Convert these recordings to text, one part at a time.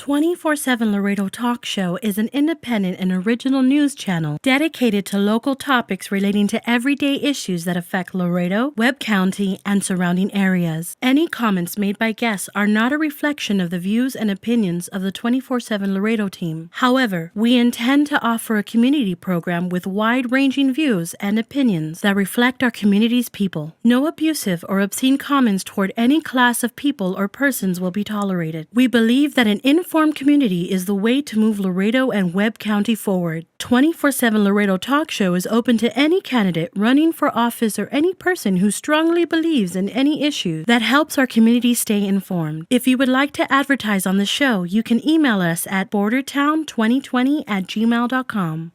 24/7 Laredo Talk Show is an independent and original news channel dedicated to local topics relating to everyday issues that affect Laredo, Webb County, and surrounding areas. Any comments made by guests are not a reflection of the views and opinions of the 24/7 Laredo team. However, we intend to offer a community program with wide-ranging views and opinions that reflect our community's people. No abusive or obscene comments toward any class of people or persons will be tolerated. We believe that an informed community is the way to move Laredo and Webb County forward. 24/7 Laredo Talk Show is open to any candidate running for office or any person who strongly believes in any issue that helps our community stay informed. If you would like to advertise on the show, you can email us at bordertown2020@gmail.com.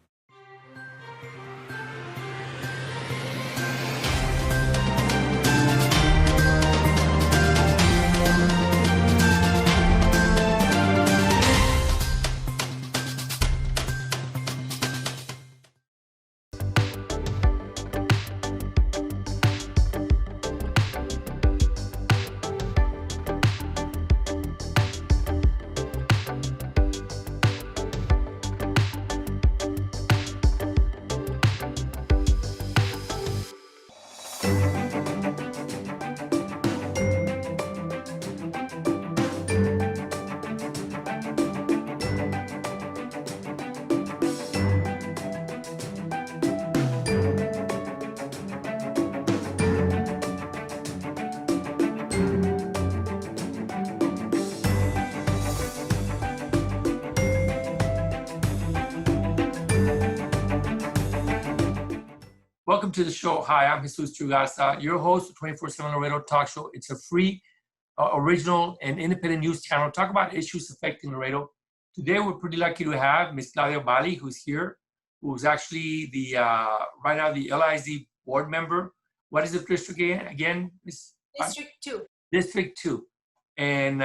Welcome to the show. Hi, I'm Jesus Trugasa, your host of 24/7 Laredo Talk Show. It's a free, original, and independent news channel. Talk about issues affecting Laredo. Today, we're pretty lucky to have Ms. Claudia Balli, who's here, who's actually the right now the LISD board member. What is the district again, Ms. District 2. District 2. And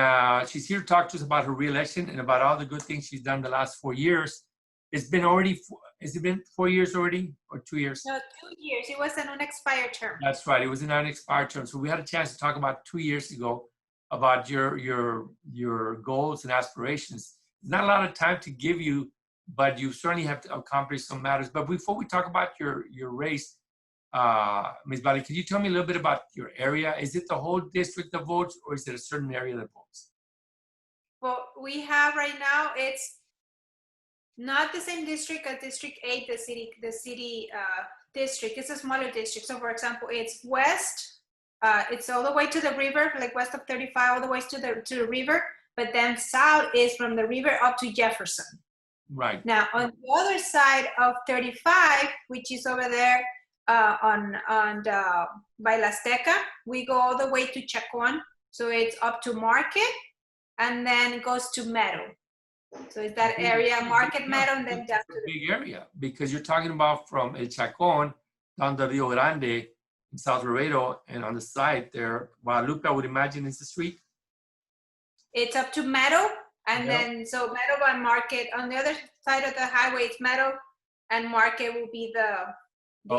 she's here to talk to us about her re-election and about all the good things she's done the last 4 years. It's been already, has it been 4 years already or 2 years? No, 2 years. It was an unexpired term. That's right. It was an unexpired term. So we had a chance to talk about 2 years ago about your goals and aspirations. There's not a lot of time to give you, but you certainly have to accomplish some matters. But before we talk about your race, Ms. Balli, could you tell me a little bit about your area? Is it the whole district that votes, or is it a certain area that votes? Well, we have right now, it's not the same district as District 8, the city district. It's a smaller district. So, for example, it's west. It's all the way to the river, like west of 35, all the way to the river. But then south is from the river up to Jefferson. Right. Now, on the other side of 35, which is over there by La Azteca, we go all the way to Chacon. So it's up to Market, and then it goes to Meadow. So it's that area, Market, Meadow, and then down to the big area, because you're talking about from El Chacon down to Rio Grande in South Laredo, and on the side there, Guadalupe, I would imagine, is the street. It's up to Meadow, and then so Meadow and Market. On the other side of the highway, it's Meadow, and Market will be the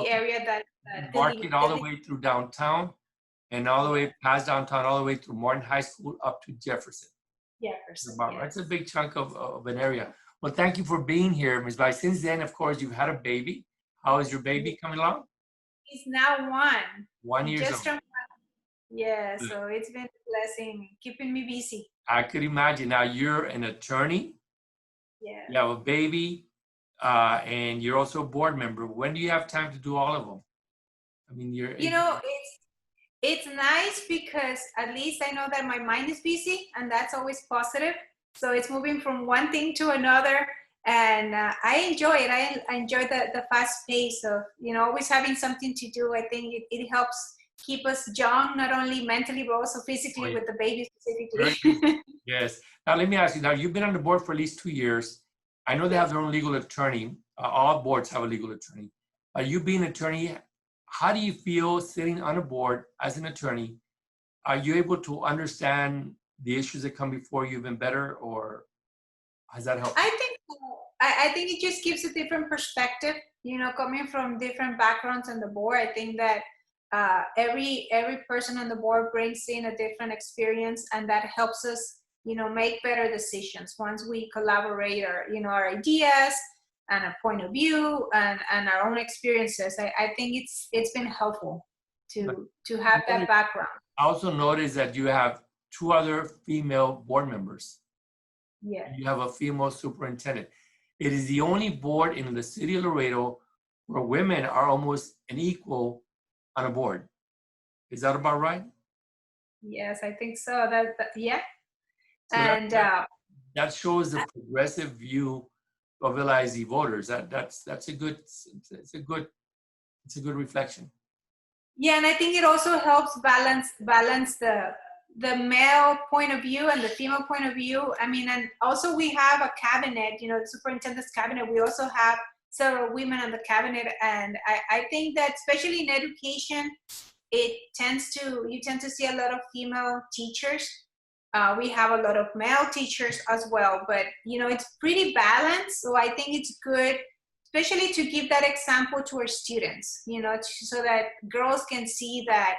area that Market all the way through downtown, and all the way past downtown, all the way through Morton High School up to Jefferson. Jefferson. That's a big chunk of an area. Well, thank you for being here, Ms. Balli. Since then, of course, you've had a baby. How is your baby coming along? He's now 1. 1 year Just old. from 1. Yeah, so it's been a blessing, keeping me busy. I could imagine. Now, you're an attorney. Yeah. You have a baby, and you're also a board member. When do you have time to do all of them? I mean, it's nice because at least I know that my mind is busy, and that's always positive. So it's moving from one thing to another, and I enjoy it. I enjoy the fast pace of, always having something to do. I think it helps keep us young, not only mentally, but also physically with the baby specifically. Yes. Now, let me ask you, now you've been on the board for at least 2 years. I know they have their own legal attorney. All boards have a legal attorney. You being an attorney, how do you feel sitting on a board as an attorney? Are you able to understand the issues that come before you even better, or has that helped? I think so. I think it just gives a different perspective, coming from different backgrounds on the board. I think that every person on the board brings in a different experience, and that helps us, make better decisions once we collaborate our ideas and a point of view and our own experiences. I think it's been helpful to have that background. I also noticed that you have 2 other female board members. Yeah. You have a female superintendent. It is the only board in the city of Laredo where women are almost an equal on a board. Is that about right? Yes, I think so. Yeah. So And that shows the progressive view of LISD voters. That's a good reflection. yeah, and I think it also helps balance the male point of view and the female point of view. I mean, and also we have a cabinet, the superintendent's cabinet. We also have several women on the cabinet, and I think that especially in education, you tend to see a lot of female teachers. We have a lot of male teachers as well, but it's pretty balanced. So I think it's good, especially to give that example to our students, so that girls can see that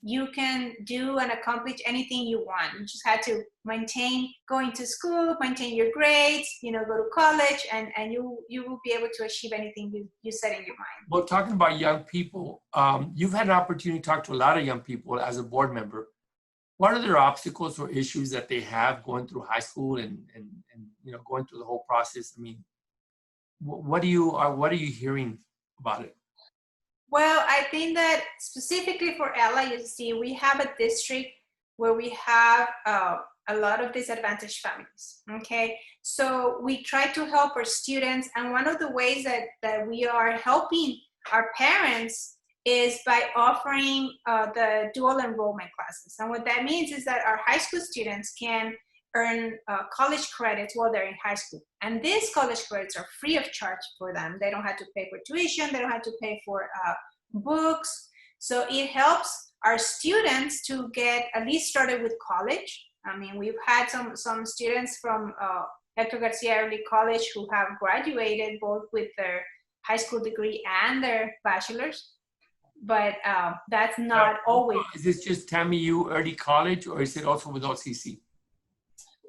you can do and accomplish anything you want. You just had to maintain going to school, maintain your grades, go to college, and you will be able to achieve anything you set in your mind. Well, talking about young people, you've had an opportunity to talk to a lot of young people as a board member. What are their obstacles or issues that they have going through high school and going through the whole process? I mean, what are you hearing about it? Well, I think that specifically for LISD, we have a district where we have a lot of disadvantaged families, okay? So we try to help our students, and one of the ways that we are helping our parents is by offering the dual enrollment classes. And what that means is that our high school students can earn college credits while they're in high school. And these college credits are free of charge for them. They don't have to pay for tuition. They don't have to pay for books. So it helps our students to get at least started with college. I mean, we've had some students from Hector Garcia Early College who have graduated both with their high school degree and their bachelor's. But that's not always. Is this just TAMU Early College, or is it also with LCC?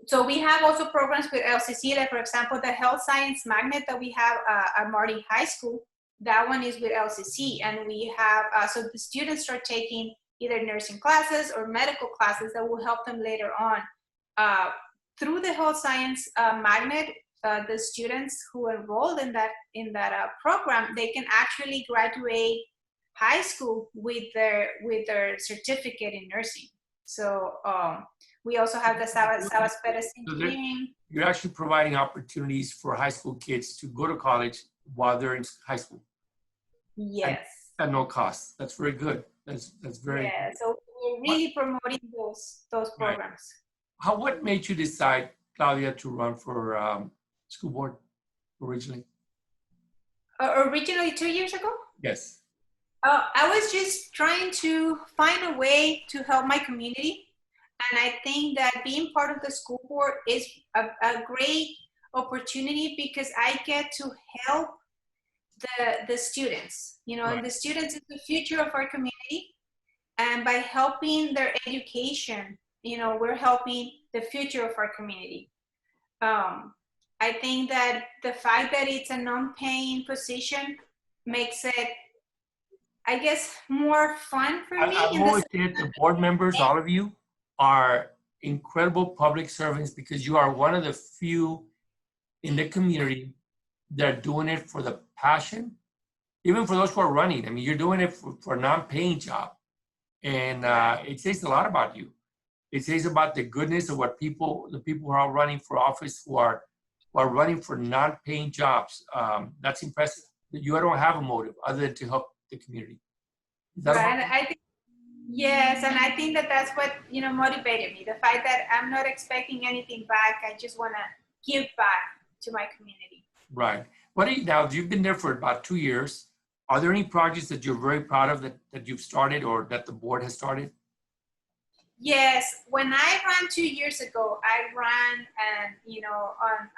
So we have also programs with LCC, like for example, the health science magnet that we have at Martin High School, that one is with LCC. And we have, so the students start taking either nursing classes or medical classes that will help them later on. Through the health science magnet, the students who enrolled in that program, they can actually graduate high school with their certificate in nursing. So we also have the Sabas Perez engineering. You're actually providing opportunities for high school kids to go to college while they're in high school. Yes. At no cost. That's very good. That's very good. So we're really promoting those programs. Right. What made you decide, Claudia, to run for school board originally? Originally 2 years ago? Yes. I was just trying to find a way to help my community. And I think that being part of the school board is a great opportunity because I get to help the students, Right. And the students is the future of our community. And by helping their education, we're helping the future of our community. I think that the fact that it's a non-paying position makes it, I guess, more fun for me. I've always said the board members, all of you, are incredible public servants because you are one of the few in the community that are doing it for the passion, even for those who are running. I mean, you're doing it for a non-paying job. And it says a lot about you. It says about the goodness of the people who are running for office who are running for non-paying jobs. That's impressive. You don't have a motive other than to help the community. Right. I think, yes, and I think that's what motivated me. The fact that I'm not expecting anything back. I just want to give back to my community. Right. Now you've been there for about 2 years. Are there any projects that you're very proud of that you've started or that the board has started? Yes. When I ran 2 years ago, I ran and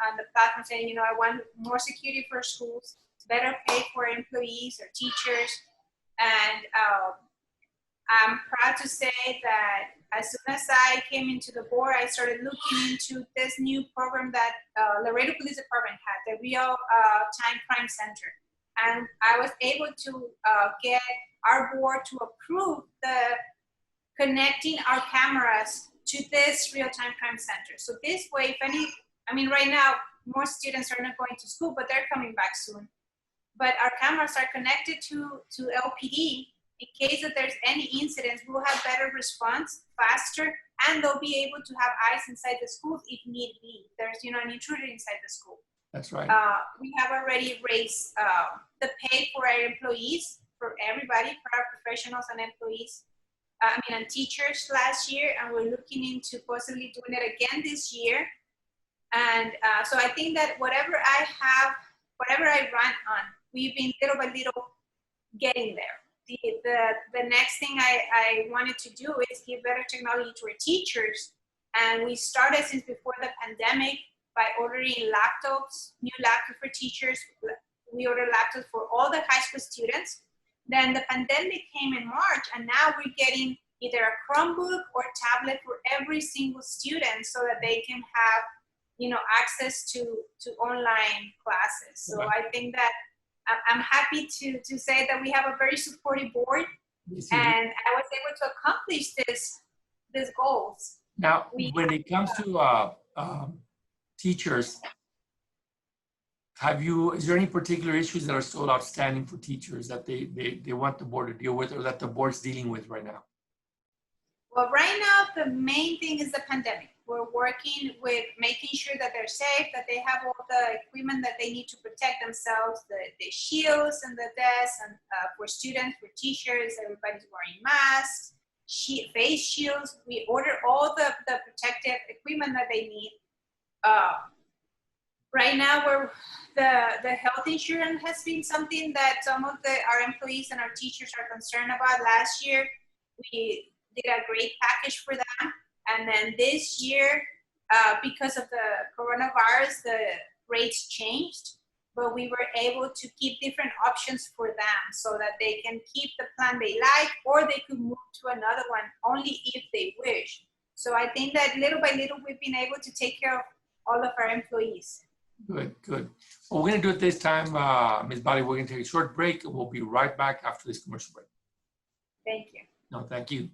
on the platform saying I want more security for schools, better pay for employees or teachers. And I'm proud to say that as soon as I came into the board, I started looking into this new program that Laredo Police Department had, the Real Time Crime Center. And I was able to get our board to approve the connecting our cameras to this real-time crime center. So this way, right now, more students are not going to school, but they're coming back soon. But our cameras are connected to LPD. In case that there's any incidents, we'll have better response, faster, and they'll be able to have eyes inside the schools if need be. There's, an intruder inside the school. That's right. We have already raised the pay for our employees, for everybody, for our professionals and employees, and teachers last year, and we're looking into possibly doing it again this year. And so I think that whatever I run on, we've been little by little getting there. The next thing I wanted to do is give better technology to our teachers. And we started since before the pandemic by ordering laptops, new laptops for teachers. We ordered laptops for all the high school students. Then the pandemic came in March, and now we're getting either a Chromebook or tablet for every single student so that they can have, access to online classes. So I think that I'm happy to say that we have a very supportive board, and I was able to accomplish these goals. Now, when it comes to teachers, is there any particular issues that are still outstanding for teachers that they want the board to deal with, or that the board's dealing with right now? Well, right now, the main thing is the pandemic. We're working with making sure that they're safe, that they have all the equipment that they need to protect themselves, the shields and the desks, and for students, for teachers, everybody's wearing masks, face shields. We order all the protective equipment that they need. Right now, the health insurance has been something that some of our employees and our teachers are concerned about. Last year, we did a great package for them. And then this year, because of the coronavirus, the rates changed, but we were able to keep different options for them so that they can keep the plan they like, or they could move to another one only if they wish. So I think that little by little, we've been able to take care of all of our employees. Good. Well, we're going to do it this time, Ms. Balli. We're going to take a short break, and we'll be right back after this commercial break. Thank you. No, thank you.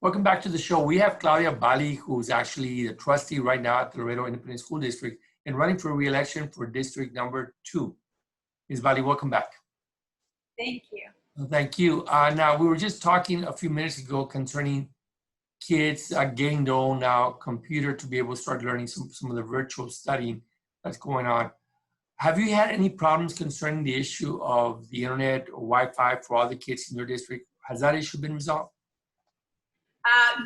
Welcome back to the show. We have Claudia Balli, who's actually the trustee right now at the Laredo Independent School District and running for re-election for District number 2. Ms. Balli, welcome back. Thank you. Well, thank you. Now, we were just talking a few minutes ago concerning kids getting their own now computer to be able to start learning some of the virtual studying that's going on. Have you had any problems concerning the issue of the internet or Wi-Fi for all the kids in your district? Has that issue been resolved?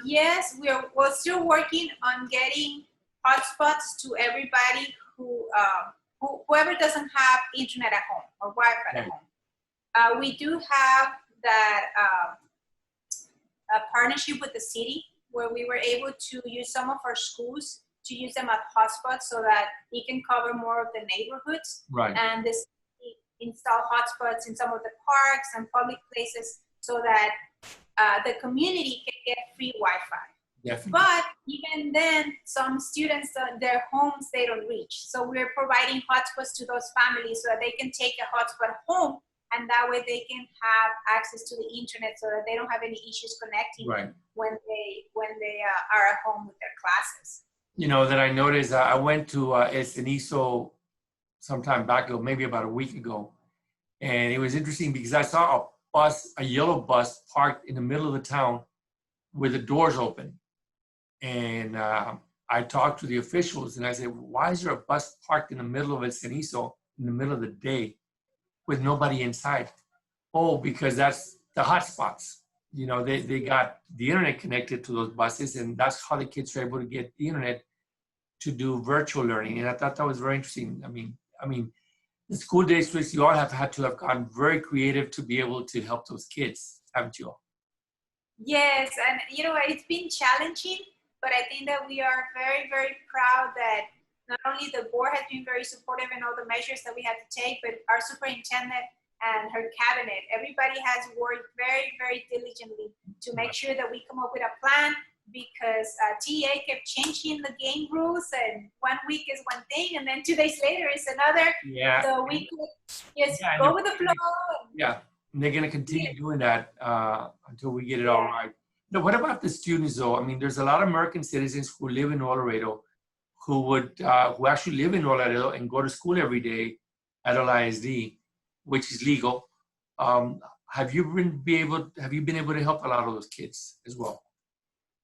Yes, we're still working on getting hotspots to everybody whoever doesn't have internet at home or Wi-Fi at home. We do have that a partnership with the city where we were able to use some of our schools to use them as hotspots so that it can cover more of the neighborhoods. Right. And this install hotspots in some of the parks and public places so that the community can get free Wi-Fi. Definitely. But even then, some students, their homes, they don't reach. So we're providing hotspots to those families so that they can take a hotspot home, and that way they can have access to the internet so that they don't have any issues connecting Right. when they are at home with their classes. You know, that I noticed, I went to Estenizo sometime back ago, maybe about a week ago. And it was interesting because I saw a yellow bus parked in the middle of the town with the doors open. And I talked to the officials and I said, why is there a bus parked in the middle of Estenizo in the middle of the day with nobody inside? Oh, because that's the hotspots. You know, they got the internet connected to those buses, and that's how the kids are able to get the internet to do virtual learning. And I thought that was very interesting. I mean, the school districts, you all have had to have gotten very creative to be able to help those kids, haven't you all? Yes, and you know, it's been challenging, but I think that we are very, very proud that not only the board has been very supportive in all the measures that we had to take, but our superintendent and her cabinet, everybody has worked very, very diligently to make sure that we come up with a plan, because TA kept changing the game rules, and 1 week is one thing, and then 2 days later is another. Yeah. So we could just go with the flow. Yeah, and they're going to continue doing that until we get it all right. Now, what about the students, though? I mean, there's a lot of American citizens who live in Laredo who actually live in Laredo and go to school every day at LISD, which is legal. Have you been able to help a lot of those kids as well?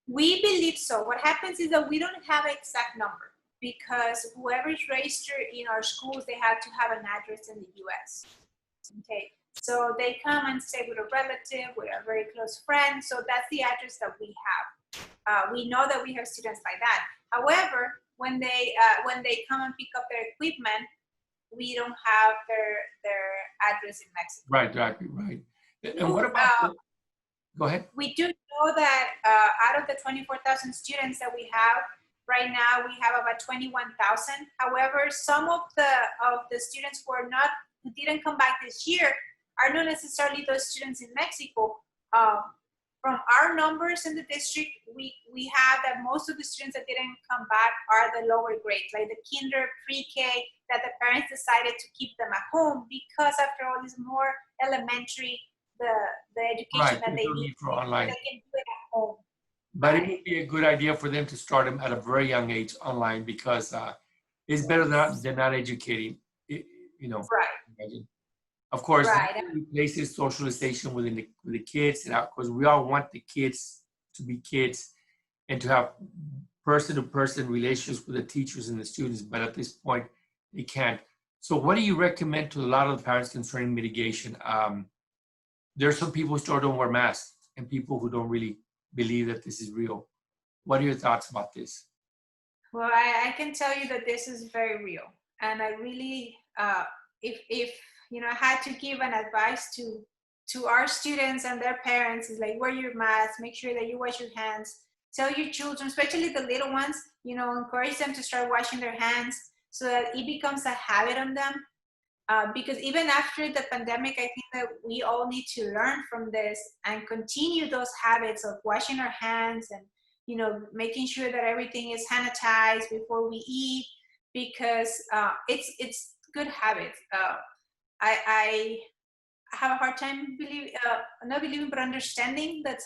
We believe so. What happens is that we don't have an exact number, because whoever is registered in our schools, they have to have an address in the US. Okay, so they come and stay with a relative, with a very close friend. So that's the address that we have. We know that we have students like that. However, when they come and pick up their equipment, we don't have their address in Mexico. Right. And what about? Go ahead. We do know that out of the 24,000 students that we have right now, we have about 21,000. However, some of the students who didn't come back this year are not necessarily those students in Mexico. From our numbers in the district, we have that most of the students that didn't come back are the lower grades, like the kinder, pre-K, that the parents decided to keep them at home because after all, it's more elementary, the education that they need for online. They can do it at home. But it would be a good idea for them to start them at a very young age online, because it's better than not educating, you know. Right. Of course, right. It replaces socialization with the kids, and of course, we all want the kids to be kids and to have person-to-person relationships with the teachers and the students, but at this point, they can't. So what do you recommend to a lot of the parents concerning mitigation? There's some people who still don't wear masks and people who don't really believe that this is real. What are your thoughts about this? Well, I can tell you that this is very real. And I really, if you know, I had to give an advice to our students and their parents, is like, wear your mask, make sure that you wash your hands. Tell your children, especially the little ones, you know, encourage them to start washing their hands so that it becomes a habit on them. Because even after the pandemic, I think that we all need to learn from this and continue those habits of washing our hands and, you know, making sure that everything is sanitized before we eat, because it's good habits. I have a hard time not believing, but understanding that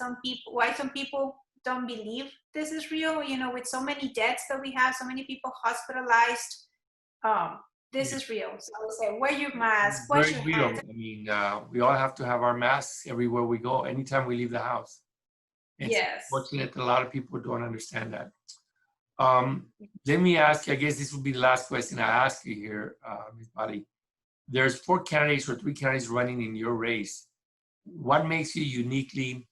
why some people don't believe this is real. You know, with so many deaths that we have, so many people hospitalized. This is real. So I would say, wear your mask, wash your hands. I mean, we all have to have our masks everywhere we go, anytime we leave the house. It's unfortunate that a lot of people don't understand that. Let me ask you, I guess this will be the last question I ask you here, Ms. Balli. There's 4 candidates or 3 candidates running in your race. What makes you uniquely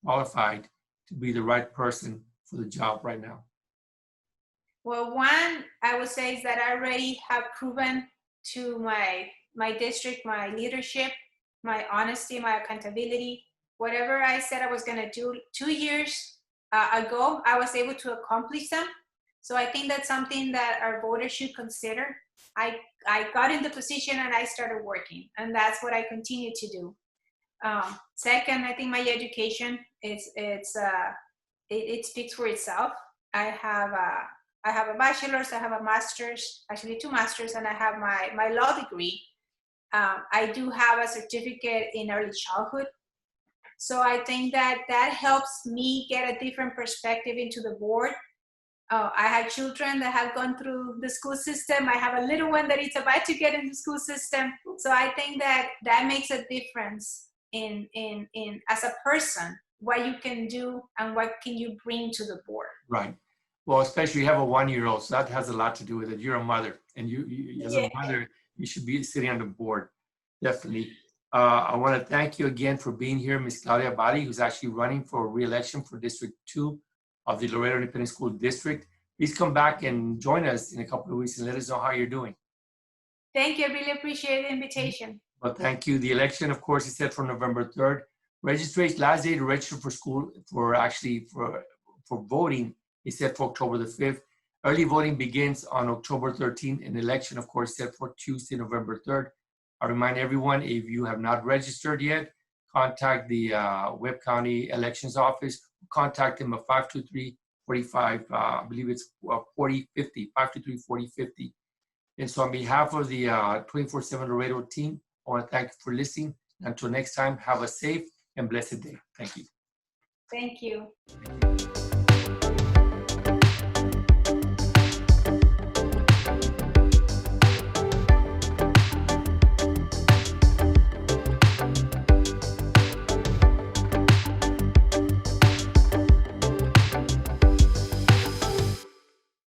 qualified to be the right person for the job right now? Well, one, I would say, is that I already have proven to my district, my leadership, my honesty, my accountability. Whatever I said I was going to do 2 years ago, I was able to accomplish them. So I think that's something that our voters should consider. I got in the position and I started working, and that's what I continue to do. Second, I think my education it speaks for itself. I have a bachelor's, I have a master's, actually 2 masters, and I have my law degree. I do have a certificate in early childhood. So I think that helps me get a different perspective into the board. I have children that have gone through the school system. I have a little one that is about to get in the school system. So I think that makes a difference in as a person, what you can do and what can you bring to the board. Right. Well, especially you have a 1-year-old, so that has a lot to do with it. You're a mother, and you as a mother, you should be sitting on the board, definitely. I want to thank you again for being here, Ms. Claudia Balli, who's actually running for re-election for District 2 of the Laredo Independent School District. Please come back and join us in a couple of weeks and let us know how you're doing. Thank you. I really appreciate the invitation. Well, thank you. The election, of course, is set for November 3rd. Registration, last day to register for school, for voting is set for October the 5th. Early voting begins on October 13th, and the election, of course, set for Tuesday, November 3rd. I remind everyone, if you have not registered yet, contact the Webb County Elections Office. Contact them at 523-45, I believe it's 4050, 523-4050. And so on behalf of the 24/7 Laredo team, I want to thank you for listening. Until next time, have a safe and blessed day. Thank you. Thank you.